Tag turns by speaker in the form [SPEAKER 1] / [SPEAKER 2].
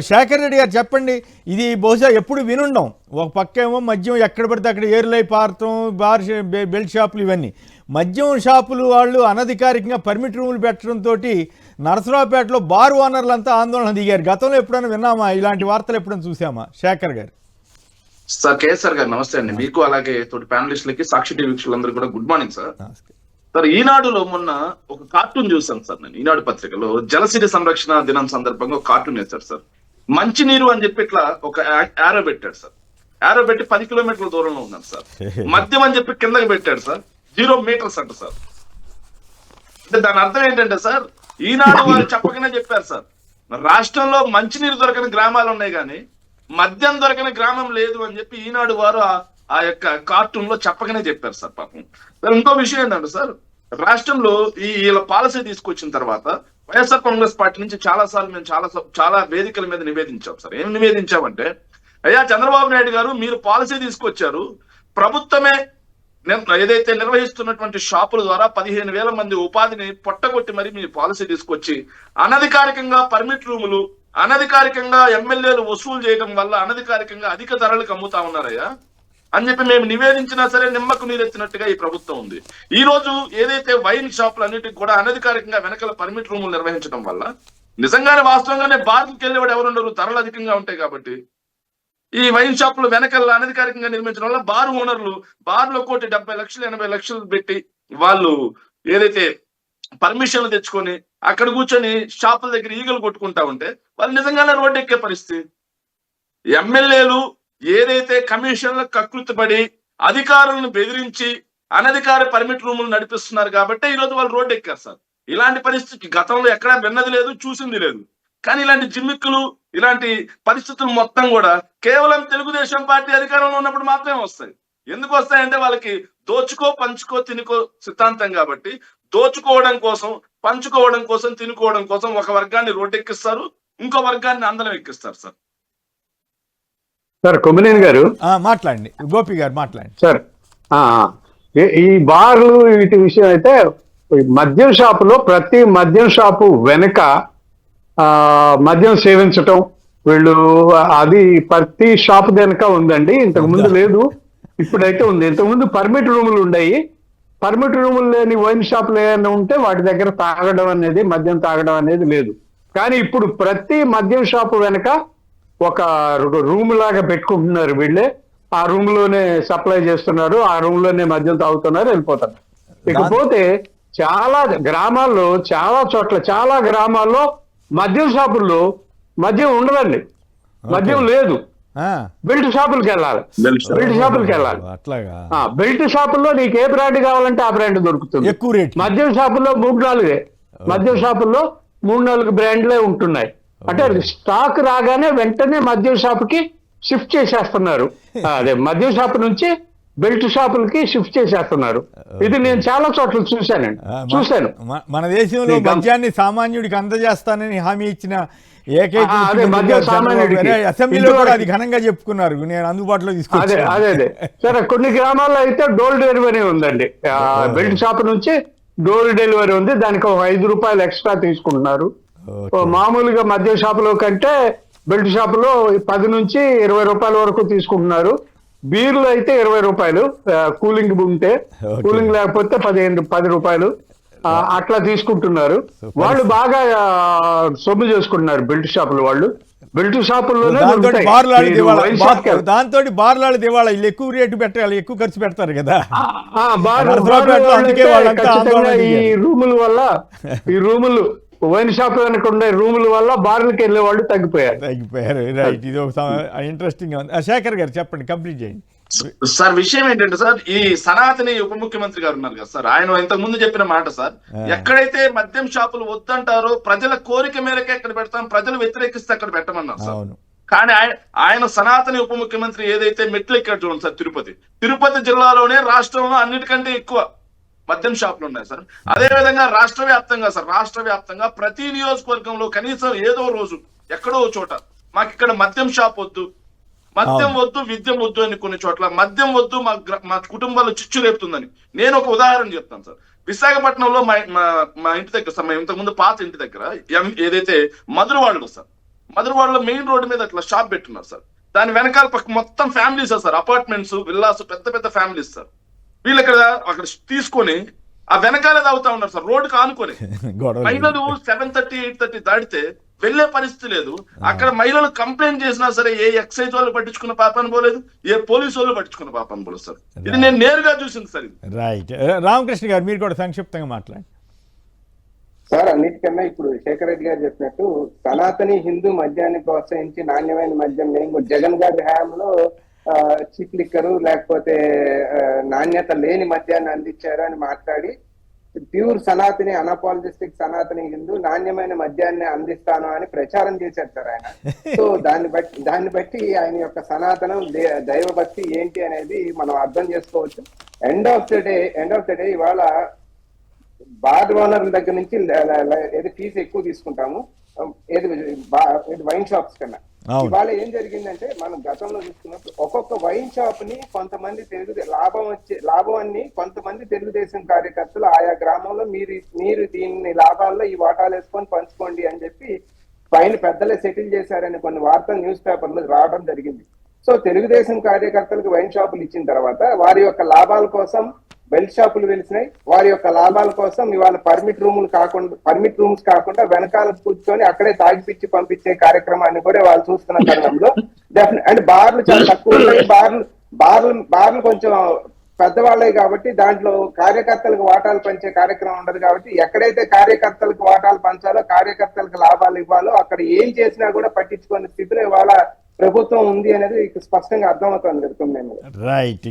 [SPEAKER 1] శేఖర్ రెడ్డి గారు చెప్పండి, ఇది బహుశా ఎప్పుడు వినుండం. ఒక పక్కేమో మద్యం ఎక్కడ పడితే అక్కడ ఏరులై పారటం, బెల్ట్ షాపులు, ఇవన్నీ మద్యం షాపులు వాళ్ళు అనధికారికంగా పర్మిట్ రూములు పెట్టడంతో నరసరావుపేటలో బార్ ఓనర్లంతా ఆందోళన దిగారు. గతంలో ఎప్పుడైనా విన్నామా ఇలాంటి వార్తలు, ఎప్పుడైనా చూసామా? శేఖర్ గారు.
[SPEAKER 2] సార్ కేఎస్ఆర్ గారు నమస్తే అండి. మీకు అలాగే తోటి ప్యానలిస్టులకి, సాక్షి టీవీ వీక్షకులందరూ కూడా గుడ్ మార్నింగ్ సార్. సార్ ఈనాడులో మొన్న ఒక కార్టూన్ చూసాను సార్. నేను ఈనాడు పత్రికలో జలసిరి సంరక్షణ దినం సందర్భంగా ఒక కార్టూన్ వేశారు సార్. మంచినీరు అని చెప్పి ఇట్లా ఒక యారో పెట్టాడు సార్. యారో పెట్టి 10 కిలోమీటర్ల దూరంలో ఉన్నాను సార్. మద్యం అని చెప్పి కిందకి పెట్టాడు సార్. 0 మీటర్స్ అంట సార్. అంటే దాని అర్థం ఏంటంటే సార్, ఈనాడు వారు చెప్పకనే చెప్పారు సార్, రాష్ట్రంలో మంచినీరు దొరకని గ్రామాలు ఉన్నాయి కానీ మద్యం దొరకని గ్రామం లేదు అని చెప్పి ఈనాడు వారు ఆ యొక్క కార్టూన్ లో చెప్పకనే చెప్పారు సార్. పాపం ఇంకో విషయం ఏంటంటే సార్, రాష్ట్రంలో వీళ్ళ పాలసీ తీసుకొచ్చిన తర్వాత వైఎస్ఆర్ కాంగ్రెస్ పార్టీ నుంచి చాలా సార్లు మేము చాలా వేదికల మీద నివేదించాం సార్. ఏం నివేదించామంటే, అయ్యా చంద్రబాబు నాయుడు గారు మీరు పాలసీ తీసుకొచ్చారు, ప్రభుత్వమే ఏదైతే నిర్వహిస్తున్నటువంటి షాపుల ద్వారా 15,000 మంది ఉపాధిని పొట్టగొట్టి మరి మీ పాలసీ తీసుకొచ్చి అనధికారికంగా పర్మిట్ రూములు, అనధికారికంగా ఎమ్మెల్యేలు వసూలు చేయడం వల్ల అనధికారికంగా అధిక ధరలకు అమ్ముతా ఉన్నారయ్యా అని చెప్పి మేము నివేదించినా సరే నిమ్మకు నీరెత్తినట్టుగా ఈ ప్రభుత్వం ఉంది. ఈ రోజు ఏదైతే వైన్ షాపులు అన్నిటికి కూడా అనధికారికంగా వెనకాల పర్మిట్ రూములు నిర్వహించడం వల్ల నిజంగానే వాస్తవంగానే బార్కి వెళ్ళేవాడు ఎవరుండరు, ధరలు అధికంగా ఉంటాయి కాబట్టి ఈ వైన్ షాపులు వెనకాల అనధికారికంగా నిర్మించడం వల్ల బార్ ఓనర్లు బార్లో 1,70 లక్షలు 80 లక్షలు పెట్టి వాళ్ళు ఏదైతే పర్మిషన్లు తెచ్చుకొని అక్కడ కూర్చొని షాపుల దగ్గర ఈగలు కొట్టుకుంటా ఉంటే వాళ్ళు నిజంగానే రోడ్డు ఎక్కే పరిస్థితి. ఎమ్మెల్యేలు ఏదైతే కమిషన్లకు కకృతిపడి అధికారులను బెదిరించి అనధికార పర్మిట్ రూములు నడిపిస్తున్నారు కాబట్టి ఈ రోజు వాళ్ళు రోడ్డు ఎక్కారు సార్. ఇలాంటి పరిస్థితి గతంలో ఎక్కడా విన్నది లేదు, చూసింది లేదు. కానీ ఇలాంటి జిమ్మిక్కులు, ఇలాంటి పరిస్థితులు మొత్తం కూడా కేవలం తెలుగుదేశం పార్టీ అధికారంలో ఉన్నప్పుడు మాత్రమే వస్తాయి. ఎందుకు వస్తాయంటే వాళ్ళకి దోచుకో పంచుకో తినుకో సిద్ధాంతం కాబట్టి దోచుకోవడం కోసం, పంచుకోవడం కోసం, తినుకోవడం కోసం ఒక వర్గాన్ని రోడ్డెక్కిస్తారు, ఇంకో వర్గాన్ని అందరం ఎక్కిస్తారు సార్.
[SPEAKER 3] సార్ కొమ్మినేని గారు
[SPEAKER 1] మాట్లాడండి, గోపి గారు మాట్లాడండి
[SPEAKER 3] సార్. ఈ బార్లు వీటి విషయం అయితే మద్యం షాపులో ప్రతి మద్యం షాపు వెనుక మద్యం సేవించటం వీళ్ళు అది ప్రతి షాపు వెనుక ఉందండి. ఇంతకు ముందు లేదు, ఇప్పుడైతే ఉంది. ఇంతకుముందు పర్మిట్ రూములు ఉన్నాయి. పర్మిట్ రూములు లేని వైన్ షాపులు ఏమైనా ఉంటే వాటి దగ్గర తాగడం అనేది, మద్యం తాగడం అనేది లేదు. కానీ ఇప్పుడు ప్రతి మద్యం షాపు వెనక ఒక రూమ్ లాగా పెట్టుకుంటున్నారు వీళ్ళే. ఆ రూమ్ లోనే సప్లై చేస్తున్నారు, ఆ రూమ్ లోనే మద్యం తాగుతున్నారు, వెళ్ళిపోతారు. ఇకపోతే చాలా గ్రామాల్లో, చాలా చోట్ల, చాలా గ్రామాల్లో మద్యం షాపుల్లో మద్యం ఉండదండి, మద్యం లేదు. బెల్ట్ షాపులకి వెళ్ళాలి, బెల్ట్ షాపులకి వెళ్ళాలి. బెల్ట్ షాపుల్లో నీకు ఏ బ్రాండ్ కావాలంటే ఆ బ్రాండ్ దొరుకుతుంది. మద్యం షాపుల్లో 3-4 మద్యం షాపుల్లో 3-4 బ్రాండ్లే ఉంటున్నాయి. అంటే స్టాక్ రాగానే వెంటనే మద్యం షాపుకి షిఫ్ట్ చేసేస్తున్నారు. అదే మద్యం షాపు నుంచి బెల్ట్ షాపులకి షిఫ్ట్ చేసేస్తున్నారు. ఇది నేను చాలా చోట్ల చూశాను.
[SPEAKER 1] మన దేశంలో మద్యాన్ని సామాన్యుడికి అందజేస్తానని హామీ ఇచ్చిన ఏకైక అసెంబ్లీలో కూడా అది ఘనంగా చెప్పుకున్నారు, నేను అందుబాటులో తీసుకొచ్చాను.
[SPEAKER 3] అదే సరే, కొన్ని గ్రామాల్లో అయితే డోర్ డెలివరీ ఉందండి. బెల్ట్ షాప్ నుంచి డోర్ డెలివరీ ఉంది, దానికి ఒక 5 రూపాయలు ఎక్స్ట్రా తీసుకుంటున్నారు. మామూలుగా మద్యం షాపులో కంటే బెల్ట్ షాపులో 10 నుంచి 20 రూపాయల వరకు తీసుకుంటున్నారు. బీర్లు అయితే 20 రూపాయలు కూలింగ్ ఉంటే, కూలింగ్ లేకపోతే 10 రూపాయలు అట్లా తీసుకుంటున్నారు. వాళ్ళు బాగా సొమ్ము చేసుకుంటున్నారు బెల్ట్ షాపులు వాళ్ళు. బెల్ట్ షాపుల్లోనే
[SPEAKER 1] దాంతో బార్లాడు దివాళా, వీళ్ళు ఎక్కువ రేటు పెట్టాలి, ఎక్కువ ఖర్చు పెడతారు కదా.
[SPEAKER 3] ఈ రూములు వైన్ షాప్ వెనక ఉండే రూముల వల్ల బార్లకి వెళ్ళే వాళ్ళు తగ్గిపోయారు.
[SPEAKER 1] రైట్, ఇది ఒక ఇంట్రెస్టింగ్. శేఖర్ గారు చెప్పండి, కంప్లీట్ చేయండి
[SPEAKER 2] సార్. విషయం ఏంటంటే సార్, ఈ సనాతని ఉప ముఖ్యమంత్రి గారు ఉన్నారు కదా సార్, ఆయన ఇంతకు ముందు చెప్పిన మాట సార్, ఎక్కడైతే మద్యం షాపులు వద్దంటారో ప్రజల కోరిక మేరకే ఎక్కడ పెడతాం, ప్రజలు వ్యతిరేకిస్తే అక్కడ పెట్టమన్నారు సార్. కానీ ఆయన సనాతని ఉప ముఖ్యమంత్రి ఏదైతే మెట్లు ఎక్కాడు చూడండి సార్, తిరుపతి జిల్లాలోనే రాష్ట్రంలో అన్నిటికంటే ఎక్కువ మద్యం షాపులు ఉన్నాయి సార్. అదే విధంగా రాష్ట్ర వ్యాప్తంగా ప్రతి నియోజకవర్గంలో కనీసం ఏదో రోజు ఎక్కడో చోట మాకు ఇక్కడ మద్యం షాప్ వద్దు, మద్యం వద్దు, విద్యం వద్దు అని కొన్ని చోట్ల మద్యం వద్దు, మా కుటుంబాల్లో చిచ్చు రేపుతుందని. నేను ఒక ఉదాహరణ చెప్తాను సార్. విశాఖపట్నంలో మా ఇంటి దగ్గర, ఇంతకు ముందు పాత ఇంటి దగ్గర ఏదైతే మధురవాడలో సార్, మధురవాడలో మెయిన్ రోడ్డు మీద అట్లా షాప్ పెట్టున్నారు సార్. దాని వెనకాల పక్క మొత్తం ఫ్యామిలీస్ సార్, అపార్ట్మెంట్స్, విల్లాస్, పెద్ద పెద్ద ఫ్యామిలీస్ సార్. వీళ్ళు అక్కడ తీసుకొని ఆ వెనకాలే తాగుతా ఉన్నారు సార్, రోడ్డుకి ఆనుకొని. మహిళలు 7:30, 8:30 దాటితే వెళ్లే పరిస్థితి లేదు. అక్కడ మహిళలు కంప్లైంట్ చేసినా సరే ఏ ఎక్సైజ్ వాళ్ళు పట్టించుకున్న పాపని పోలేదు, ఏ పోలీసు వాళ్ళు పట్టించుకున్న పాపని పోలేదు సార్. ఇది నేను నేరుగా చూసింది సార్.
[SPEAKER 1] రైట్. రామకృష్ణ గారు మీరు కూడా సంక్షిప్తంగా మాట్లాడండి
[SPEAKER 4] సార్. అన్నిటికన్నా ఇప్పుడు శేఖర్ రెడ్డి గారు చెప్పినట్టు సనాతని హిందూ మద్యాన్ని ప్రోత్సహించి నాణ్యమైన మద్యం మేము జగన్ గారి హయాంలో చీప్ లిక్కరు లేకపోతే నాణ్యత లేని మద్యాన్ని అందించారు అని మాట్లాడి ప్యూర్ సనాతని అనాపాలజిస్టిక్ సనాతని హిందూ నాణ్యమైన మద్యాన్ని అందిస్తాను అని ప్రచారం చేశారు సార్ ఆయన. సో దాన్ని బట్టి ఆయన యొక్క సనాతనం దైవభక్తి ఏంటి అనేది మనం అర్థం చేసుకోవచ్చు. ఎండ్ ఆఫ్ ద డే ఇవాళ బార్ ఓనర్ల దగ్గర నుంచి ఏది ఫీజు ఎక్కువ తీసుకుంటాము ఏది వైన్ షాప్స్ కన్నా. ఇవాళ ఏం జరిగిందంటే మనం గతంలో చూసుకున్నప్పుడు ఒక్కొక్క వైన్ షాప్ ని కొంతమంది లాభాన్ని కొంతమంది తెలుగుదేశం కార్యకర్తలు ఆయా గ్రామంలో మీరు దీన్ని లాభాల్లో ఈ వాటాలు వేసుకొని పంచుకోండి అని చెప్పి పైన పెద్దలే సెటిల్ చేశారని కొన్ని వార్తలు న్యూస్ పేపర్లు రావడం జరిగింది. సో తెలుగుదేశం కార్యకర్తలకు వైన్ షాపులు ఇచ్చిన తర్వాత వారి యొక్క లాభాల కోసం బెల్ట్ షాపులు వెలిసినాయి. వారి యొక్క లాభాల కోసం ఇవాళ పర్మిట్ రూమ్స్ కాకుండా వెనకాల కూర్చొని అక్కడే తాగిపిచ్చి పంపించే కార్యక్రమాన్ని కూడా వాళ్ళు చూస్తున్న తరుణంలో అండ్ బార్లు చాలా తక్కువ ఉంటాయి. బార్లు కొంచెం పెద్దవాళ్ళే కాబట్టి దాంట్లో కార్యకర్తలకు వాటాలు పంచే కార్యక్రమం ఉండదు కాబట్టి ఎక్కడైతే కార్యకర్తలకు వాటాలు పంచాలో కార్యకర్తలకు లాభాలు ఇవ్వాలో అక్కడ ఏం చేసినా కూడా పట్టించుకునే స్థితిలో ఇవాళ ప్రభుత్వం ఉంది అనేది స్పష్టంగా అర్థమవుతుంది.
[SPEAKER 1] రైట్.